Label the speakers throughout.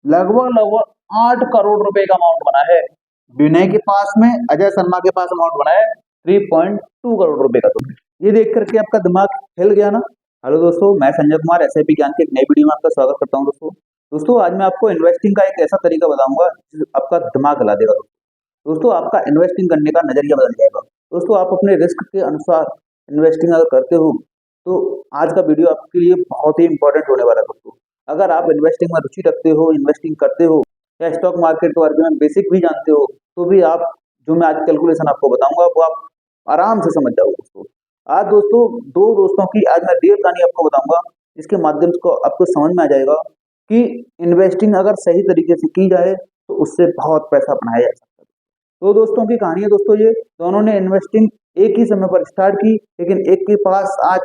Speaker 1: लगभग लगभग 8 करोड़ रुपए का अमाउंट बना है। विनय के पास में, अजय शर्मा के पास अमाउंट बना है 3.2 करोड़ रुपए का। तो ये देख करके आपका दिमाग हिल गया ना। हेलो दोस्तों, मैं संजय कुमार एसआईपी ज्ञान के एक नई वीडियो में आपका स्वागत करता हूं। दोस्तों आज मैं आपको इन्वेस्टिंग का एक ऐसा तरीका बताऊंगा जो आपका दिमाग हिला देगा। दोस्तों आपका इन्वेस्टिंग करने का नजरिया बदल जाएगा। दोस्तों आप अपने रिस्क के अनुसार इन्वेस्टिंग अगर करते हो तो आज का वीडियो आपके लिए बहुत ही इंपॉर्टेंट होने वाला है। दोस्तों अगर आप इन्वेस्टिंग में रुचि रखते हो, इन्वेस्टिंग करते हो या स्टॉक मार्केट के बारे में बेसिक भी जानते हो तो भी आप जो मैं आज कैलकुलेशन आपको बताऊंगा वो आप आराम से समझ जाओगे। दोस्तों आज दोस्तों दो दोस्तों की आज मैं रियल कहानी आपको बताऊंगा, जिसके माध्यम से आपको समझ में आ जाएगा कि इन्वेस्टिंग अगर सही तरीके से की जाए तो उससे बहुत पैसा बनाया जा सकता है। दो दोस्तों की कहानी है दोस्तों, ये दोनों ने इन्वेस्टिंग एक ही समय पर स्टार्ट की, लेकिन एक के पास आज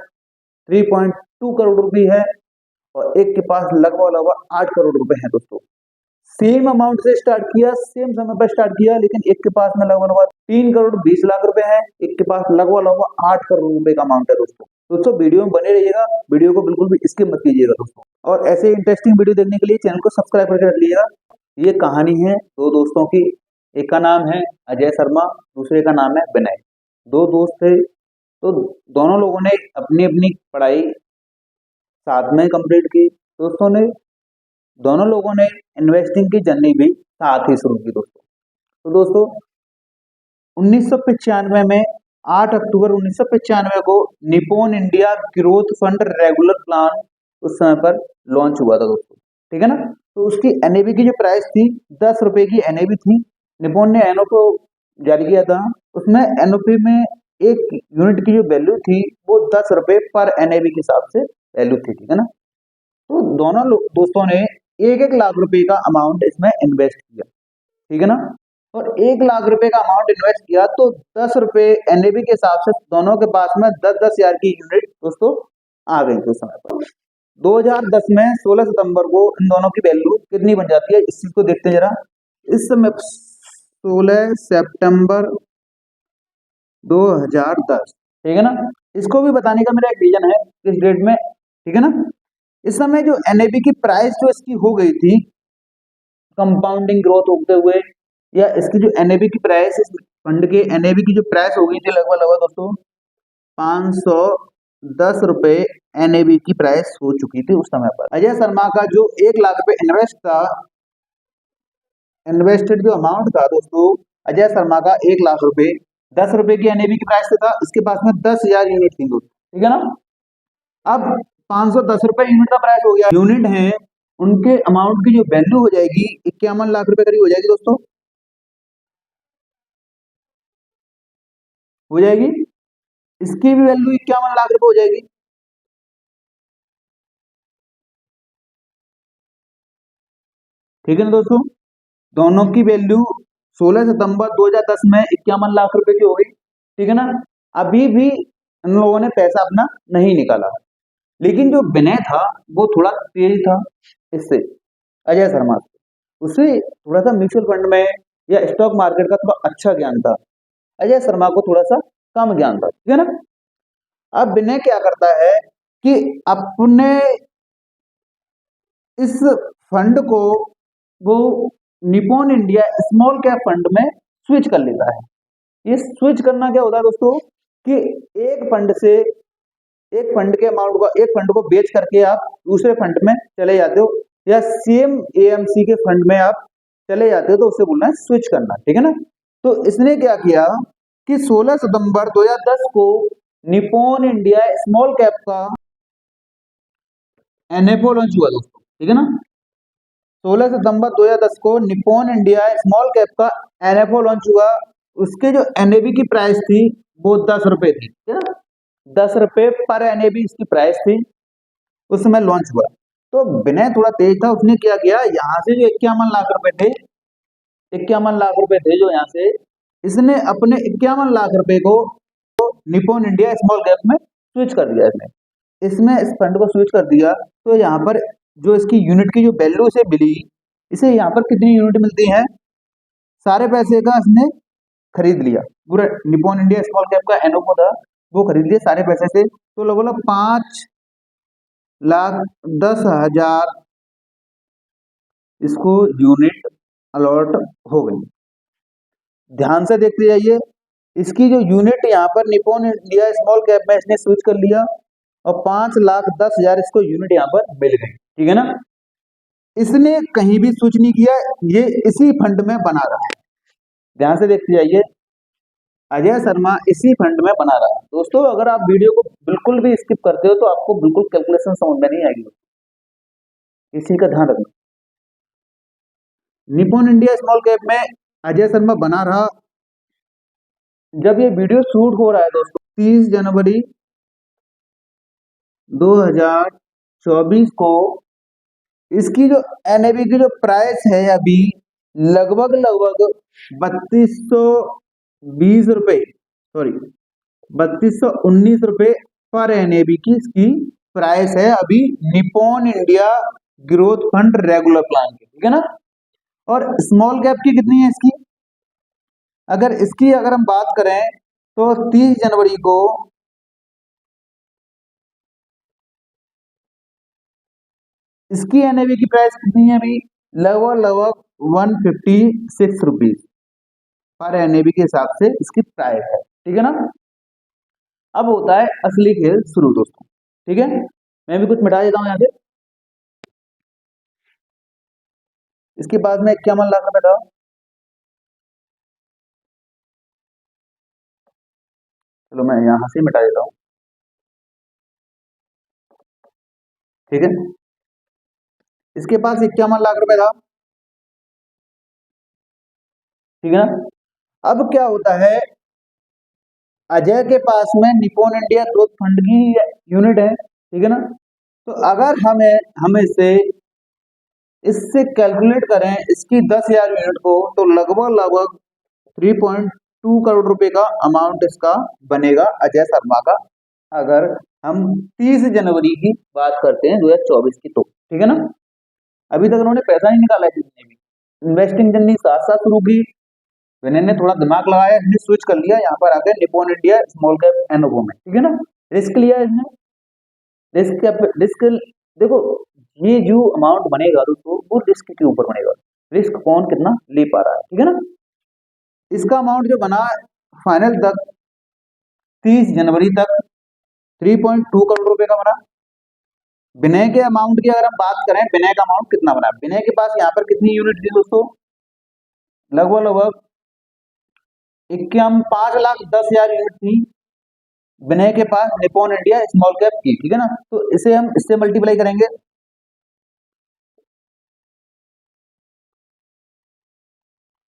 Speaker 1: 3.2 करोड़ रुपए है और एक के पास लगभग लगभग 8 करोड़ रुपए हैं। दोस्तों सेम अमाउंट से स्टार्ट किया, सेम समय पर स्टार्ट किया, लेकिन एक के पास में लगभग लगभग 3 करोड़ 20 लाख रुपए है, एक के पास लगभग लगभग 8 करोड़ रुपए का अमाउंट है। दोस्तों दोस्तों वीडियो में बने रहिएगा, वीडियो को बिल्कुल भी स्किप मत कीजिएगा दोस्तों। और ऐसे इंटरेस्टिंग वीडियो देखने के लिए चैनल को सब्सक्राइब करके रख लीजिएगा। ये कहानी है दो दोस्तों की, एक का नाम है अजय शर्मा, दूसरे का नाम है विनय। दो दोस्त थे, तो दोनों लोगों ने अपनी अपनी पढ़ाई साथ में कंप्लीट की। दोस्तों ने दोनों लोगों ने इन्वेस्टिंग की जर्नी भी साथ ही शुरू की। दोस्तों तो दोस्तों 1995 में 8 अक्टूबर 1995 को Nippon India growth fund regular plan उस समय पर लॉन्च हुआ था। दोस्तों ठीक है ना। तो उसकी एनएबी की जो प्राइस थी 10 रुपए की एनएबी थी। निप्पॉन ने एनओपी जारी किया था, उसमें एनओपी में एक यूनिट की जो वैल्यू थी वो 10 रुपए पर एनएबी के हिसाब से वैल्यू थी। ठीक है ना। तो दोनों दोस्तों ने 1-1 लाख रुपए का अमाउंट इसमें इन्वेस्ट किया। ठीक है ना। और 1 लाख रुपए का अमाउंट इन्वेस्ट किया तो 10 रुपए एनएबी के हिसाब से दोनों के पास में 10-10 हजार की यूनिट दोस्तों आ गई थी उस समय पर। 2010 में 16 सितंबर को इन दोनों की वैल्यू कितनी बन जाती है, इस चीज को देखते हैं जरा। इस समय 16 सितंबर 2010, ठीक है ना। इसको भी बताने का मेरा एक रीजन है इस डेट में। ठीक है ना। इस समय जो एनएबी की प्राइस जो इसकी हो गई थी कंपाउंडिंग ग्रोथ होते हुए, या इसकी जो एनएबी की प्राइस, इस फंड के एनएबी की जो प्राइस हो गई थी लगभग लगभग दोस्तों 510 रुपए एनएबी की प्राइस हो चुकी थी उस समय पर। अजय शर्मा का जो 1 लाख रुपए इन्वेस्टेड जो अमाउंट था दोस्तों, अजय शर्मा का 1 लाख रुपए 10 रुपए की एनएबी की प्राइस से था, इसके पास में 10 हजार यूनिट थी दोस्तों। ठीक है ना। अब 510 रुपए यूनिट का प्राइस हो गया, यूनिट है उनके अमाउंट की जो वैल्यू हो जाएगी 51 लाख रुपए करीब हो जाएगी। दोस्तों हो जाएगी, इसकी भी वैल्यू 51 लाख रुपए हो जाएगी। ठीक है ना दोस्तों। दोनों की वैल्यू 16 सितंबर 2010 में 51 लाख रुपए की हो गई। ठीक है ना। अभी भी इन लोगों ने पैसा अपना नहीं निकाला, लेकिन जो विनय था वो थोड़ा तेज था इससे, अजय शर्मा से। उसे थोड़ा सा म्यूचुअल फंड में या स्टॉक मार्केट का थोड़ा अच्छा ज्ञान था, अजय शर्मा को थोड़ा सा कम ज्ञान था। ठीक है ना। अब विनय क्या करता है कि अपने इस फंड को वो Nippon India small cap fund में स्विच कर लेता है। ये स्विच करना क्या होता है दोस्तों कि एक फंड से, एक फंड के अमाउंट को, एक फंड को बेच करके आप दूसरे फंड में चले जाते हो, या सेम एएमसी के फंड में आप चले जाते हो, तो उससे बोलना है स्विच करना। ठीक है ना। तो इसने क्या किया कि 16 सितंबर 2010 को निप्पॉन इंडिया स्मॉल कैप का एनएफओ लॉन्च हुआ दोस्तों। ठीक है ना। 16 सितंबर 2010 को निप्पॉन इंडिया स्मॉल कैप का एनएफओ लॉन्च हुआ। उसके जो एनएबी की प्राइस थी वो 10 रुपए थी। ठीक है ना। 10 रुपए पर एनएबी इसकी प्राइस थी उस समय लॉन्च हुआ। तो विनय थोड़ा तेज था, उसने क्या किया, यहाँ से जो 51 लाख रुपए थे, 51 लाख रुपए थे जो यहाँ से, इसने अपने 51 लाख रुपए को निप्पॉन इंडिया स्मॉल कैप में स्विच कर दिया। इसने इसमें इस फंड को स्विच कर दिया तो यहाँ पर जो इसकी यूनिट की जो वैल्यू इसे मिली, इसे यहाँ पर कितनी यूनिट मिलती है, सारे पैसे का इसने खरीद लिया। पूरा निप्पॉन इंडिया स्मॉल कैप का एनओपो था वो खरीद लिया सारे पैसे से। तो लगभग 5,10,000 इसको यूनिट अलॉट हो गई। ध्यान से देखते जाइए, इसकी जो यूनिट यहाँ पर निप्पॉन इंडिया स्मॉल कैप में इसने स्विच कर लिया और 5,10,000 इसको यूनिट यहाँ पर मिल गई, ठीक है ना। इसने कहीं भी स्विच नहीं किया, ये इसी फंड में बना रहा है। ध्यान से देखते जाइए, अजय शर्मा इसी फंड में बना रहा है। दोस्तों अगर आप वीडियो को बिल्कुल भी स्किप करते हो तो आपको बिल्कुल कैलकुलेशन समझ में नहीं आएगी, इस चीज का ध्यान रखना। निप्पॉन इंडिया स्मॉल कैप में अजय शर्मा बना रहा। जब ये वीडियो शूट हो रहा है दोस्तों 30 जनवरी 2024 को, इसकी जो एनएबी की जो प्राइस है अभी लगभग 3220 रुपए, सॉरी 3219 रुपए पर एनएबी की इसकी प्राइस है अभी Nippon India growth fund regular plan की, ठीक है ना। और स्मॉल कैप की कितनी है इसकी, अगर हम बात करें तो 30 जनवरी को इसकी एनएवी की प्राइस कितनी है अभी, लगभग 156 रुपीज पर एनएवी के हिसाब से इसकी प्राइस है, ठीक है ना। अब होता है असली खेल शुरू दोस्तों, ठीक है। मैं भी कुछ मिटा देता हूँ यहाँ से। इसके बाद में 51 लाख रुपए था, चलो मैं यहां से मिटा देता हूँ, ठीक है। इसके पास 51 लाख रुपए था, ठीक है ना। अब क्या होता है, अजय के पास में निप्पॉन इंडिया ग्रोथ फंड की यूनिट है, ठीक है ना। तो अगर हम इससे कैलकुलेट करें इसकी 10,000 यूनिट को, तो लगभग 3.2 करोड़ रुपए का अमाउंट इसका बनेगा अजय शर्मा का, अगर हम 30 जनवरी की बात करते हैं 2024 की, तो ठीक है ना। अभी तक उन्होंने पैसा नहीं निकाला है किसी ने भी, इन्वेस्टिंग जर्नी साथ साथ शुरू की, विनय ने थोड़ा दिमाग लगाया, इसने स्विच कर लिया यहाँ पर आकर निप्पॉन इंडिया स्मॉल कैप एनओवो में, ठीक है ना। रिस्क लिया इसने, रिस्क देखो, ये जो अमाउंट बनेगा दोस्तों वो रिस्क के ऊपर बनेगा, रिस्क कौन कितना ले पा रहा है, ठीक है ना। इसका अमाउंट जो बना फाइनल तक 30 जनवरी तक 3.2 करोड़ रुपए का बना। विनय के अमाउंट की अगर हम बात करें, विनय का अमाउंट कितना बना, विनय के पास यहाँ पर कितनी यूनिट थी दोस्तों, लगभग 5,10,000 यूनिट थी विनय के पास निप्पॉन इंडिया स्मॉल कैप की, ठीक है ना। तो इसे हम इससे मल्टीप्लाई करेंगे,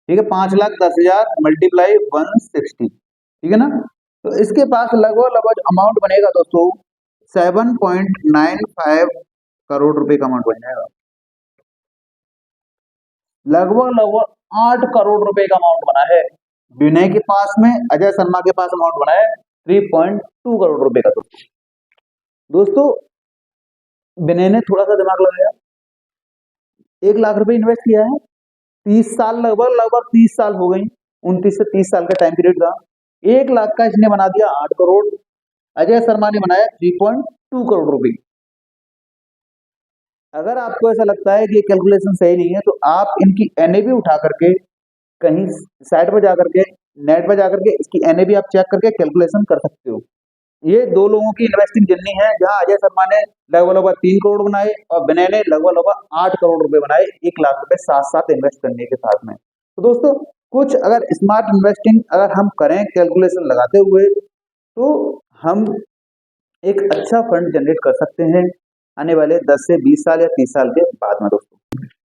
Speaker 1: ठीक है, 5,10,000 मल्टीप्लाई 160, ठीक है ना। तो इसके पास लगभग अमाउंट बनेगा दोस्तों 7.95 करोड़ रुपए का अमाउंट बन जाएगा, लगभग 8 करोड़ रुपए का अमाउंट बना है विनय के पास में, अजय शर्मा के पास अमाउंट बना है 3.2 करोड़ रुपए का। दोस्तों विनय ने थोड़ा सा दिमाग लगाया, 1 लाख रुपए इन्वेस्ट किया है, 30 साल लगभग 30 साल हो गई, 29 से 30 साल का टाइम पीरियड था, 1 लाख का इसने बना दिया 8 करोड़, अजय शर्मा ने बनाया 3.2 करोड़ रुपए। अगर आपको ऐसा लगता है कि ये कैलकुलेशन सही नहीं है तो आप इनकी एनएबी उठा करके कहीं साइट पर जाकर के, नेट पर जाकर के इसकी एनएबी आप चेक करके कैलकुलेशन कर सकते हो। ये दो लोगों की इन्वेस्टिंग जर्नी है, जहां अजय शर्मा ने लगभग 3 करोड़ बनाए और विनय ने लगभग 8 करोड़ रुपए बनाए, 1 लाख रुपए साथ साथ इन्वेस्ट करने के साथ में। तो दोस्तों कुछ अगर स्मार्ट इन्वेस्टिंग अगर हम करें कैलकुलेशन लगाते हुए, तो हम एक अच्छा फंड जनरेट कर सकते हैं आने वाले 10 से 20 साल या 30 साल के बाद में। दोस्तों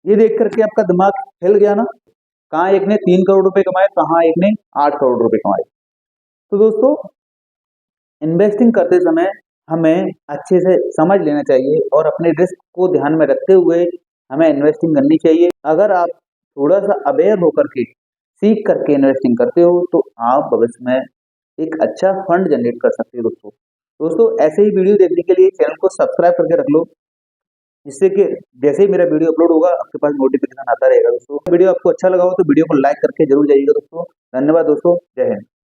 Speaker 1: ये देख करके आपका दिमाग हिल गया ना, कहाँ एक ने 3 करोड़ रुपए कमाए, कहाँ एक ने 8 करोड़ रुपए कमाए। तो दोस्तों इन्वेस्टिंग करते समय हमें अच्छे से समझ लेना चाहिए और अपने रिस्क को ध्यान में रखते हुए हमें इन्वेस्टिंग करनी चाहिए। अगर आप थोड़ा सा अवेयर होकर के सीख करके इन्वेस्टिंग करते हो तो आप भविष्य में एक अच्छा फंड जनरेट कर सकते हो। दोस्तों ऐसे ही वीडियो देखने के लिए चैनल को सब्सक्राइब करके रख लो, जिससे कि जैसे ही मेरा वीडियो अपलोड होगा आपके पास नोटिफिकेशन आता रहेगा। दोस्तों वीडियो आपको अच्छा लगा हो तो वीडियो को लाइक करके जरूर जाइएगा दोस्तों। धन्यवाद दोस्तों, जय हिंद।